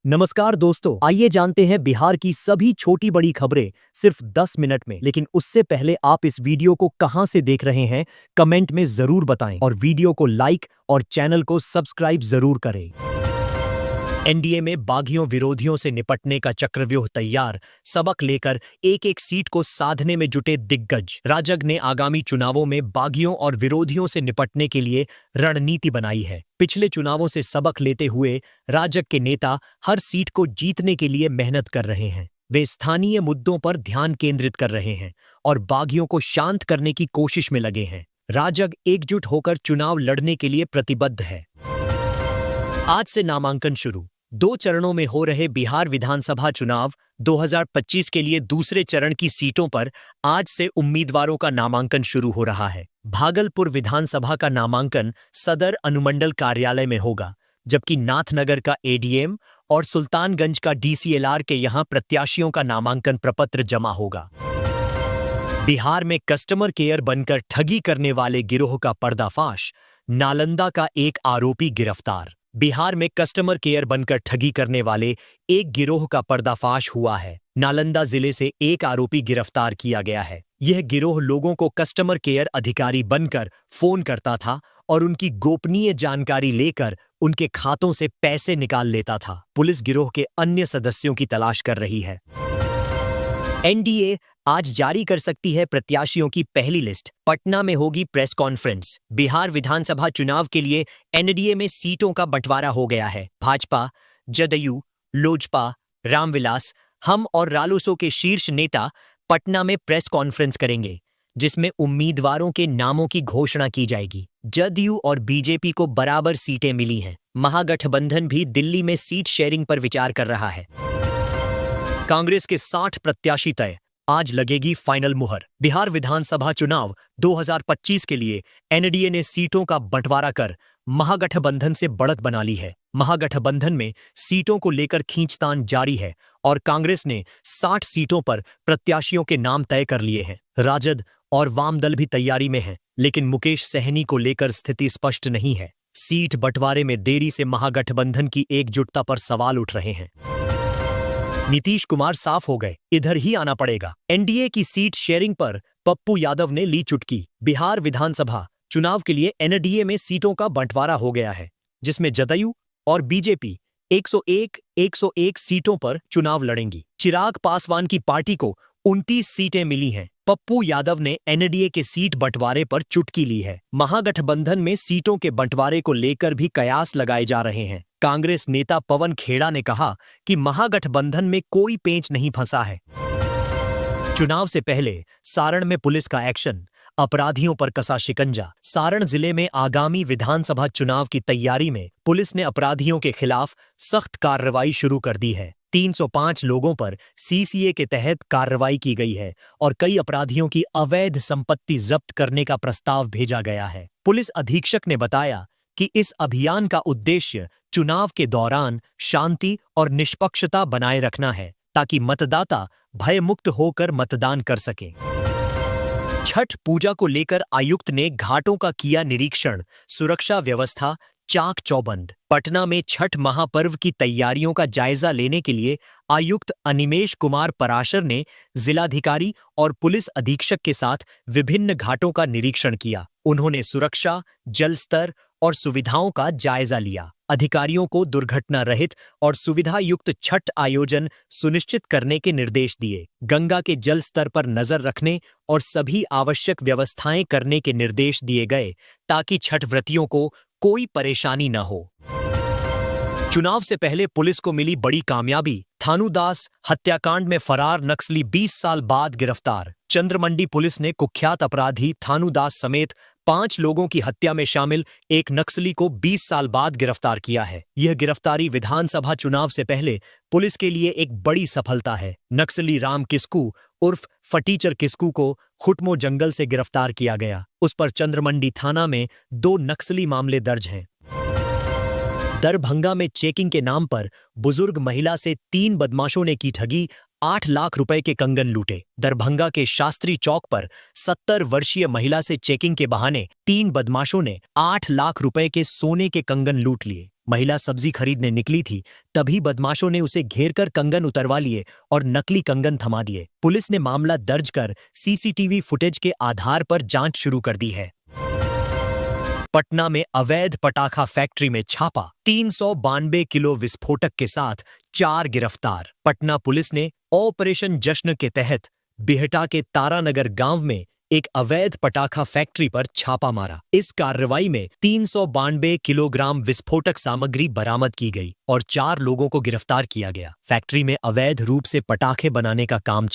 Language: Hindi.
नमस्कार दोस्तों, आइए जानते हैं बिहार की सभी छोटी बड़ी खबरें सिर्फ 10 मिनट में। लेकिन उससे पहले आप इस वीडियो को कहां से देख रहे हैं, कमेंट में जरूर बताएं और वीडियो को लाइक और चैनल को सब्सक्राइब जरूर करें। एनडीए में बागियों विरोधियों से निपटने का चक्रव्यूह तैयार, सबक लेकर एक एक सीट को साधने में जुटे दिग्गज। राजग ने आगामी चुनावों में बागियों और विरोधियों से निपटने के लिए रणनीति बनाई है। पिछले चुनावों से सबक लेते हुए राजग के नेता हर सीट को जीतने के लिए मेहनत कर रहे हैं। वे स्थानीय मुद्दों पर ध्यान केंद्रित कर रहे हैं और बागियों को शांत करने की कोशिश में लगे हैं। राजग एकजुट होकर चुनाव लड़ने के लिए प्रतिबद्ध है। आज से नामांकन शुरू। 2 चरणों में हो रहे बिहार विधानसभा चुनाव 2025 के लिए दूसरे चरण की सीटों पर आज से उम्मीदवारों का नामांकन शुरू हो रहा है। भागलपुर विधानसभा का नामांकन सदर अनुमंडल कार्यालय में होगा, जबकि नाथनगर का एडीएम और सुल्तानगंज का डीसीएलआर के यहां प्रत्याशियों का नामांकन प्रपत्र जमा होगा। बिहार में कस्टमर केयर बनकर ठगी करने वाले गिरोह का पर्दाफाश, नालंदा का एक आरोपी गिरफ्तार। बिहार में कस्टमर केयर बनकर ठगी करने वाले एक गिरोह का पर्दाफाश हुआ है। नालंदा जिले से एक आरोपी गिरफ्तार किया गया है। यह गिरोह लोगों को कस्टमर केयर अधिकारी बनकर फोन करता था और उनकी गोपनीय जानकारी लेकर उनके खातों से पैसे निकाल लेता था। पुलिस गिरोह के अन्य सदस्यों की तलाश कर रही है। एनडीए आज जारी कर सकती है प्रत्याशियों की पहली लिस्ट। पटना में होगी प्रेस कॉन्फ्रेंस। बिहार विधानसभा चुनाव के लिए एनडीए में सीटों का बंटवारा हो गया है। भाजपा, जदयू, लोजपा, रामविलास, हम और रालोसो के शीर्ष नेता पटना में प्रेस कॉन्फ्रेंस करेंगे, जिसमें उम्मीदवारों के नामों की घोषणा की जाएगी। जदयू और बीजेपी को बराबर सीटें मिली हैं। महागठबंधन भी दिल्ली में सीट शेयरिंग पर विचार कर रहा है। कांग्रेस के 60 प्रत्याशी तय, आज लगेगी फाइनल मुहर। बिहार विधानसभा चुनाव 2025 के लिए एनडीए ने सीटों का बंटवारा कर महागठबंधन से बढ़त बना ली है। महागठबंधन में सीटों को लेकर खींचतान जारी है और कांग्रेस ने 60 सीटों पर प्रत्याशियों के नाम तय कर लिए हैं। राजद और वाम दल भी तैयारी में हैं, लेकिन मुकेश सहनी को लेकर स्थिति स्पष्ट नहीं है। सीट बंटवारे में देरी से महागठबंधन की एकजुटता पर सवाल उठ रहे हैं। नीतीश कुमार साफ हो गए, इधर ही आना पड़ेगा। एनडीए की सीट शेयरिंग पर पप्पू यादव ने ली चुटकी। बिहार विधानसभा चुनाव के लिए एनडीए में सीटों का बंटवारा हो गया है, जिसमें जदयू और बीजेपी 101 सीटों पर चुनाव लड़ेंगी। चिराग पासवान की पार्टी को 29 सीटें मिली हैं। पप्पू यादव ने एनडीए के सीट बंटवारे पर चुटकी ली है। महागठबंधन में सीटों के बंटवारे को लेकर भी कयास लगाए जा रहे हैं। कांग्रेस नेता पवन खेड़ा ने कहा कि महागठबंधन में कोई पेंच नहीं फंसा है। चुनाव से पहले सारण में पुलिस का एक्शन, अपराधियों पर कसा शिकंजा। सारण जिले में आगामी विधानसभा चुनाव की तैयारी में पुलिस ने अपराधियों के खिलाफ सख्त कार्रवाई शुरू कर दी है। 305 लोगों पर सीसीए के तहत कार्रवाई की गई है और कई अपराधियों की अवैध संपत्ति जब्त करने का प्रस्ताव भेजा गया है। पुलिस अधीक्षक ने बताया कि इस अभियान का उद्देश्य चुनाव के दौरान शांति और निष्पक्षता बनाए रखना है, ताकि मतदाता भयमुक्त होकर मतदान कर सके। छठ पूजा को लेकर आयुक्त ने घाटों का किया निरीक्षण, सुरक्षा व्यवस्था चाक चौबंद। पटना में छठ महापर्व की तैयारियों का जायजा लेने के लिए आयुक्त अनिमेश कुमार पराशर ने जिलाधिकारी और पुलिस अधीक्षक के साथ विभिन्न घाटों का निरीक्षण किया। उन्होंने सुरक्षा, जल स्तर और सुविधाओं का जायजा लिया। अधिकारियों को दुर्घटना रहित और सुविधा युक्त छठ आयोजन सुनिश्चित करने के निर्देश दिए। गंगा के जल स्तर पर नजर रखने और सभी आवश्यक व्यवस्थाएं करने के निर्देश दिए गए, ताकि छठ व्रतियों को कोई परेशानी न हो। चुनाव से पहले पुलिस को मिली बड़ी कामयाबी। थानूदास हत्याकांड में फरार नक्सली 20 साल बाद गिरफ्तार। चंद्रमंडी पुलिस ने कुख्यात अपराधी थानूदास समेत 5 लोगों की हत्या में शामिल एक नक्सली को 20 साल बाद गिरफ्तार किया है। यह गिरफ्तारी विधानसभा चुनाव से पहले पुलिस के लिए एक बड़ी सफलता है। नक्सली राम किस्कू उर्फ फटीचर किस्कू को खुटमो जंगल से गिरफ्तार किया गया। उस पर चंद्रमंडी थाना में 2 नक्सली मामले दर्ज हैं। दरभंगा में चेकिंग के नाम पर बुजुर्ग महिला से 3 बदमाशों ने की ठगी, 8 लाख रुपए के कंगन लूटे। दरभंगा के शास्त्री चौक पर 70 वर्षीय महिला से चेकिंग के बहाने 3 बदमाशों ने 8 लाख रुपए के सोने के कंगन लूट लिए। महिला सब्जी खरीदने निकली थी, तभी बदमाशों ने उसे घेरकर कंगन उतरवा लिए और नकली कंगन थमा दिए। पुलिस ने मामला दर्ज कर सीसीटीवी फुटेज के आधार पर जांच शुरू कर दी है। पटना में अवैध पटाखा फैक्ट्री में छापा, 392 किलो विस्फोटक के साथ 4 गिरफ्तार। पटना पुलिस ने ऑपरेशन जश्न के तहत बिहटा के तारानगर गांव में एक अवैध पटाखा फैक्ट्री पर छापा मारा। इस कार्रवाई में 392 किलोग्राम विस्फोटक सामग्री बरामद की गई और 4 लोगों को गिरफ्तार किया गया। फैक्ट्री में अवैध रूप से पटाखे बनाने का काम